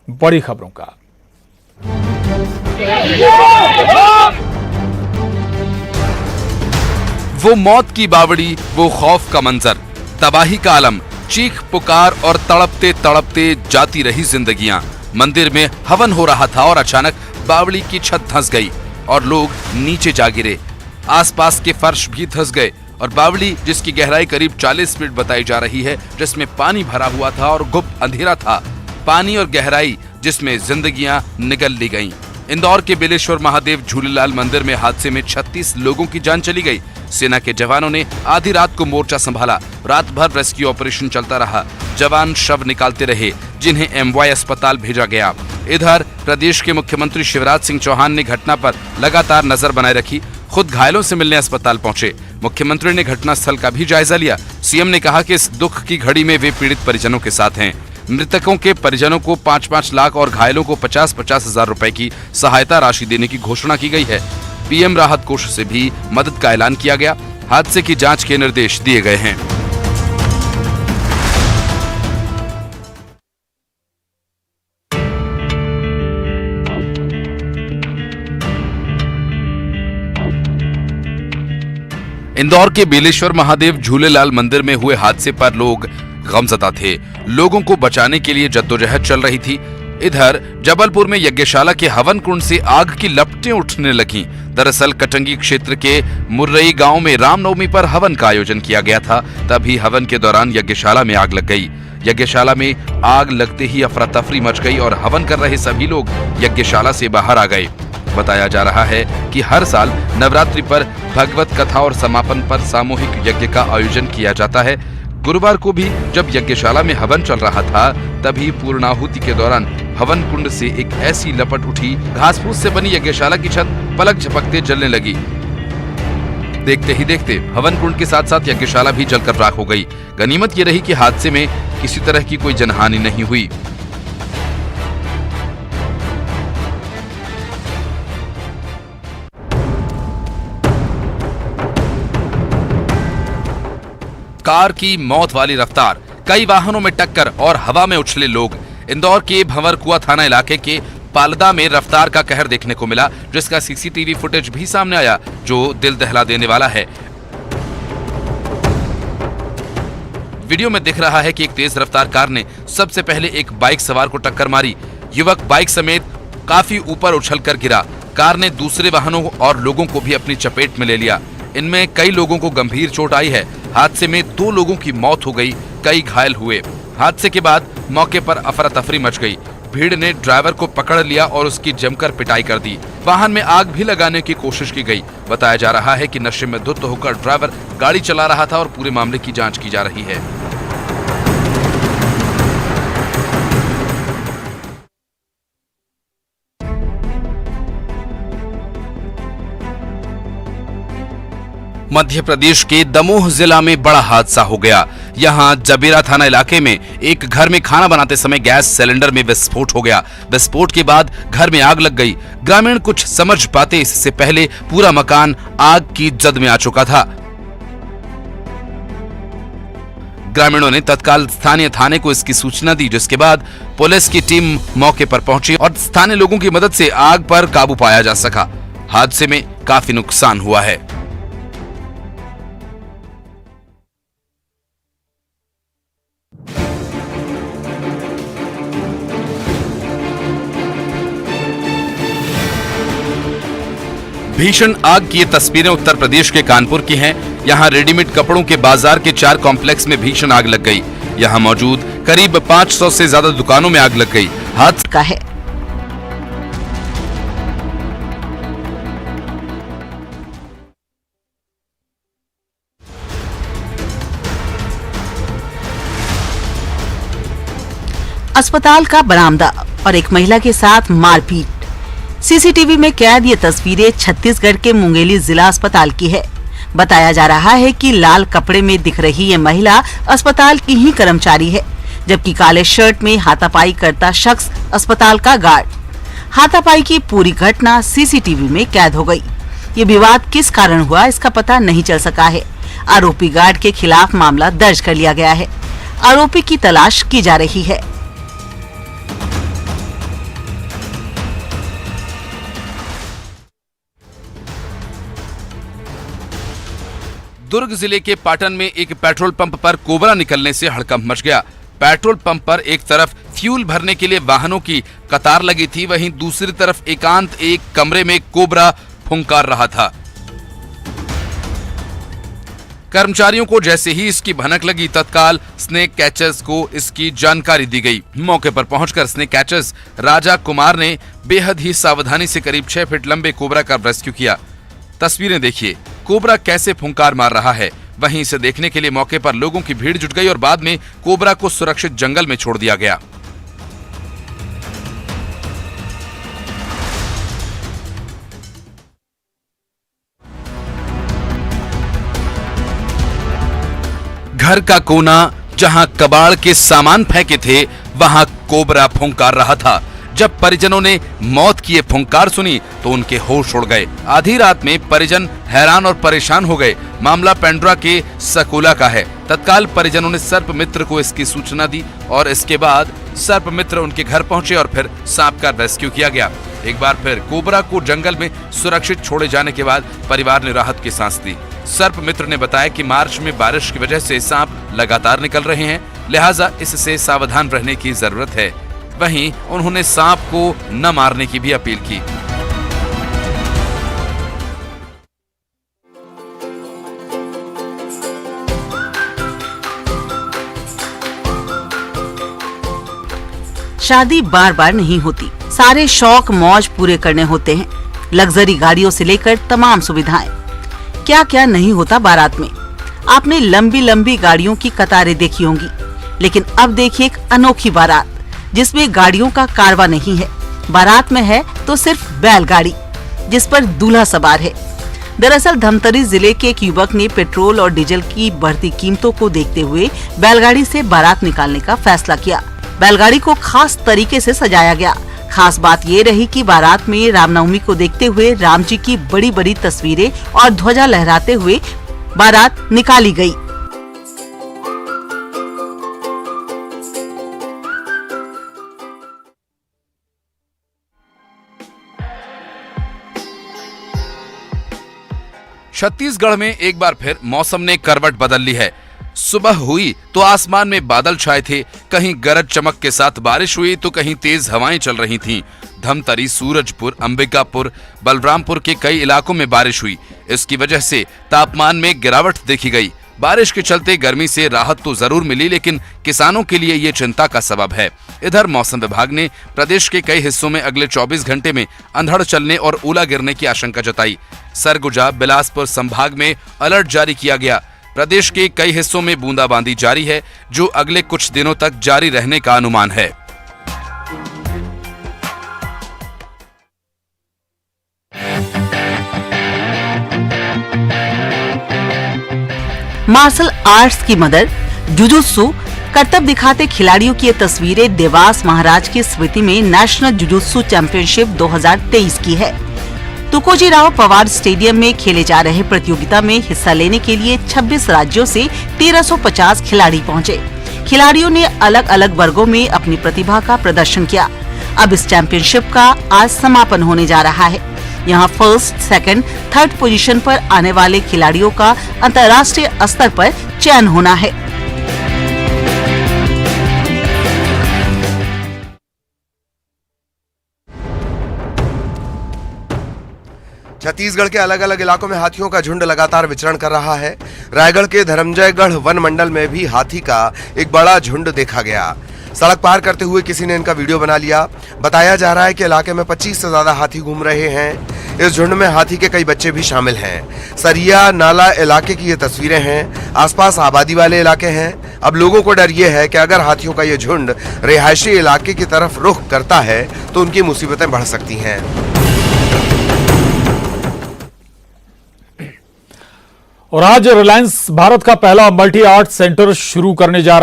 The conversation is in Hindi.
बड़ी खबरों का। वो मौत की बावड़ी, वो खौफ का मंजर, तबाही का आलम, चीख पुकार और तड़पते तड़पते जाती रही जिंदगियां। मंदिर में हवन हो रहा था और अचानक बावड़ी की छत धंस गई और लोग नीचे जा गिरे। आसपास के फर्श भी धंस गए और बावड़ी, जिसकी गहराई करीब 40 फीट बताई जा रही है, जिसमें पानी भरा हुआ था और गुप्त अंधेरा था, पानी और गहराई जिसमें जिंदगियां निगल ली गईं। इंदौर के बेलेश्वर महादेव झूलेलाल मंदिर में हादसे में 36 लोगों की जान चली गई। सेना के जवानों ने आधी रात को मोर्चा संभाला। रात भर रेस्क्यू ऑपरेशन चलता रहा। जवान शव निकालते रहे, जिन्हें एमवाई अस्पताल भेजा गया। इधर प्रदेश के मुख्यमंत्री शिवराज सिंह चौहान ने घटना पर लगातार नजर बनाए रखी। खुद घायलों से मिलने अस्पताल पहुंचे। मुख्यमंत्री ने घटनास्थल का भी जायजा लिया। सीएम ने कहा कि इस दुख की घड़ी में वे पीड़ित परिजनों के साथ हैं। मृतकों के परिजनों को 5-5 लाख और घायलों को 50-50 हजार रुपए की सहायता राशि देने की घोषणा की गई है। पीएम राहत कोष से भी मदद का ऐलान किया गया। हादसे की जांच के निर्देश दिए गए हैं। इंदौर के बेलेश्वर महादेव झूलेलाल मंदिर में हुए हादसे पर लोग गमज़दा थे। लोगों को बचाने के लिए जद्दोजहद चल रही थी। इधर जबलपुर में यज्ञशाला के हवन कुंड से आग की लपटें उठने लगीं। दरअसल कटंगी क्षेत्र के मुर्रई गांव में रामनवमी पर हवन का आयोजन किया गया था। तभी हवन के दौरान यज्ञशाला में आग लग गई। यज्ञशाला में आग लगते ही अफरा तफरी मच गई और हवन कर रहे सभी लोग यज्ञशाला से बाहर आ गए। बताया जा रहा है कि हर साल नवरात्रि पर भगवत कथा और समापन पर सामूहिक यज्ञ का आयोजन किया जाता है। गुरुवार को भी जब यज्ञशाला में हवन चल रहा था, तभी पूर्णाहुति के दौरान हवन कुंड से एक ऐसी लपट उठी, घास फूस से बनी यज्ञशाला की छत पलक झपकते जलने लगी। देखते ही देखते हवन कुंड के साथ साथ यज्ञशाला भी जलकर राख हो गई। गनीमत ये रही कि हादसे में किसी तरह की कोई जनहानि नहीं हुई। कार की मौत वाली रफ्तार, कई वाहनों में टक्कर और हवा में उछले लोग। इंदौर के भंवरकुआ थाना इलाके के पालदा में रफ्तार का कहर देखने को मिला, जिसका सीसीटीवी फुटेज भी सामने आया, जो दिल दहला देने वाला है। वीडियो में दिख रहा है कि एक तेज रफ्तार कार ने सबसे पहले एक बाइक सवार को टक्कर मारी। युवक बाइक समेत काफी ऊपर उछलकर गिरा। कार ने दूसरे वाहनों और लोगों को भी अपनी चपेट में ले लिया। इनमें कई लोगों को गंभीर चोट आई है। हादसे में 2 लोगों की मौत हो गई, कई घायल हुए। हादसे के बाद मौके पर अफरा तफरी मच गई। भीड़ ने ड्राइवर को पकड़ लिया और उसकी जमकर पिटाई कर दी। वाहन में आग भी लगाने की कोशिश की गई। बताया जा रहा है कि नशे में धुत होकर ड्राइवर गाड़ी चला रहा था और पूरे मामले की जांच की जा रही है। मध्य प्रदेश के दमोह जिला में बड़ा हादसा हो गया। यहां जबेरा थाना इलाके में एक घर में खाना बनाते समय गैस सिलेंडर में विस्फोट हो गया। विस्फोट के बाद घर में आग लग गई। ग्रामीण कुछ समझ पाते इससे पहले पूरा मकान आग की जद में आ चुका था। ग्रामीणों ने तत्काल स्थानीय थाने को इसकी सूचना दी, जिसके बाद पुलिस की टीम मौके पर पहुंची और स्थानीय लोगों की मदद से आग पर काबू पाया जा सका। हादसे में काफी नुकसान हुआ है। भीषण आग की ये तस्वीरें उत्तर प्रदेश के कानपुर की हैं। यहां रेडीमेड कपड़ों के बाजार के 4 कॉम्प्लेक्स में भीषण आग लग गई। यहां मौजूद करीब 500 से ज्यादा दुकानों में आग लग गई। हादसा का है। अस्पताल का बरामदा और एक महिला के साथ मारपीट। सीसीटीवी में कैद ये तस्वीरें छत्तीसगढ़ के मुंगेली जिला अस्पताल की है। बताया जा रहा है कि लाल कपड़े में दिख रही ये महिला अस्पताल की ही कर्मचारी है, जबकि काले शर्ट में हाथापाई करता शख्स अस्पताल का गार्ड। हाथापाई की पूरी घटना सीसीटीवी में कैद हो गई। ये विवाद किस कारण हुआ, इसका पता नहीं चल सका है। आरोपी गार्ड के खिलाफ मामला दर्ज कर लिया गया है। आरोपी की तलाश की जा रही है। दुर्ग जिले के पाटन में एक पेट्रोल पंप पर कोबरा निकलने से हड़कंप मच गया। पेट्रोल पंप पर एक तरफ फ्यूल भरने के लिए वाहनों की कतार लगी थी, वहीं दूसरी तरफ एकांत एक कमरे में कोबरा फुंकार रहा था। कर्मचारियों को जैसे ही इसकी भनक लगी, तत्काल स्नेक कैचर्स को इसकी जानकारी दी गई। मौके पर पहुंचकर स्नेक कैचर्स राजा कुमार ने बेहद ही सावधानी से करीब 6 फीट लंबे कोबरा का रेस्क्यू किया। तस्वीरें देखिए, कोबरा कैसे फुंकार मार रहा है। वहीं इसे देखने के लिए मौके पर लोगों की भीड़ जुट गई और बाद में कोबरा को सुरक्षित जंगल में छोड़ दिया गया। घर का कोना जहां कबाड़ के सामान फेंके थे, वहां कोबरा फुंकार रहा था। जब परिजनों ने मौत की ये फुंकार सुनी तो उनके होश उड़ गए। आधी रात में परिजन हैरान और परेशान हो गए। मामला पेंड्रा के सकोला का है। तत्काल परिजनों ने सर्प मित्र को इसकी सूचना दी और इसके बाद सर्प मित्र उनके घर पहुंचे और फिर सांप का रेस्क्यू किया गया। एक बार फिर कोबरा को जंगल में सुरक्षित छोड़े जाने के बाद परिवार ने राहत की सांस ली। सर्प मित्र ने बताया कि मार्च में बारिश की वजह से सांप लगातार निकल रहे हैं, लिहाजा इससे सावधान रहने की जरूरत है। वहीं उन्होंने सांप को न मारने की भी अपील की। शादी बार बार नहीं होती, सारे शौक मौज पूरे करने होते हैं। लग्जरी गाड़ियों से लेकर तमाम सुविधाएं, क्या क्या नहीं होता बारात में। आपने लंबी लंबी गाड़ियों की कतारें देखी होंगी, लेकिन अब देखिए एक अनोखी बारात जिसमें गाड़ियों का कारवां नहीं है। बारात में है तो सिर्फ बैलगाड़ी, जिस पर दूल्हा सवार है। दरअसल धमतरी जिले के एक युवक ने पेट्रोल और डीजल की बढ़ती कीमतों को देखते हुए बैलगाड़ी से बारात निकालने का फैसला किया। बैलगाड़ी को खास तरीके से सजाया गया। खास बात ये रही कि बारात में रामनवमी को देखते हुए राम जी की बड़ी बड़ी तस्वीरें और ध्वजा लहराते हुए बारात निकाली गई। छत्तीसगढ़ में एक बार फिर मौसम ने करवट बदल ली है। सुबह हुई तो आसमान में बादल छाए थे, कहीं गरज चमक के साथ बारिश हुई तो कहीं तेज हवाएं चल रही थीं। धमतरी, सूरजपुर, अंबिकापुर, बलरामपुर के कई इलाकों में बारिश हुई। इसकी वजह से तापमान में गिरावट देखी गई। बारिश के चलते गर्मी से राहत तो जरूर मिली, लेकिन किसानों के लिए ये चिंता का सबब है। इधर मौसम विभाग ने प्रदेश के कई हिस्सों में अगले 24 घंटे में अंधड़ चलने और ओला गिरने की आशंका जताई। सरगुजा, बिलासपुर संभाग में अलर्ट जारी किया गया। प्रदेश के कई हिस्सों में बूंदाबांदी जारी है, जो अगले कुछ दिनों तक जारी रहने का अनुमान है। मार्शल आर्ट्स की मदद, जुजुत्सु करतब दिखाते खिलाड़ियों की ये तस्वीरें देवास महाराज की स्मृति में नेशनल जुजुत्सु चैंपियनशिप 2023 की है। तुकोजी राव पवार स्टेडियम में खेले जा रहे प्रतियोगिता में हिस्सा लेने के लिए 26 राज्यों से 1350 खिलाड़ी पहुंचे। खिलाड़ियों ने अलग अलग वर्गों में अपनी प्रतिभा का प्रदर्शन किया। अब इस चैंपियनशिप का आज समापन होने जा रहा है। यहाँ फर्स्ट, सेकंड, थर्ड पोजीशन पर आने वाले खिलाड़ियों का अंतर्राष्ट्रीय स्तर पर चयन होना है। छत्तीसगढ़ के अलग अलग इलाकों में हाथियों का झुंड लगातार विचरण कर रहा है। रायगढ़ के धर्मजयगढ़ वन मंडल में भी हाथी का एक बड़ा झुंड देखा गया। सड़क पार करते हुए किसी ने इनका वीडियो बना लिया। बताया जा रहा है कि इलाके में 25 से ज्यादा हाथी घूम रहे हैं। इस झुंड में हाथी के कई बच्चे भी शामिल हैं। सरिया नाला इलाके की ये तस्वीरें हैं। आसपास आबादी वाले इलाके हैं। अब लोगों को डर ये है कि अगर हाथियों का ये झुंड रिहायशी इलाके की तरफ रुख करता है तो उनकी मुसीबतें बढ़ सकती हैं। और आज रिलायंस भारत का पहला मल्टी आर्ट सेंटर शुरू करने जा रहा है।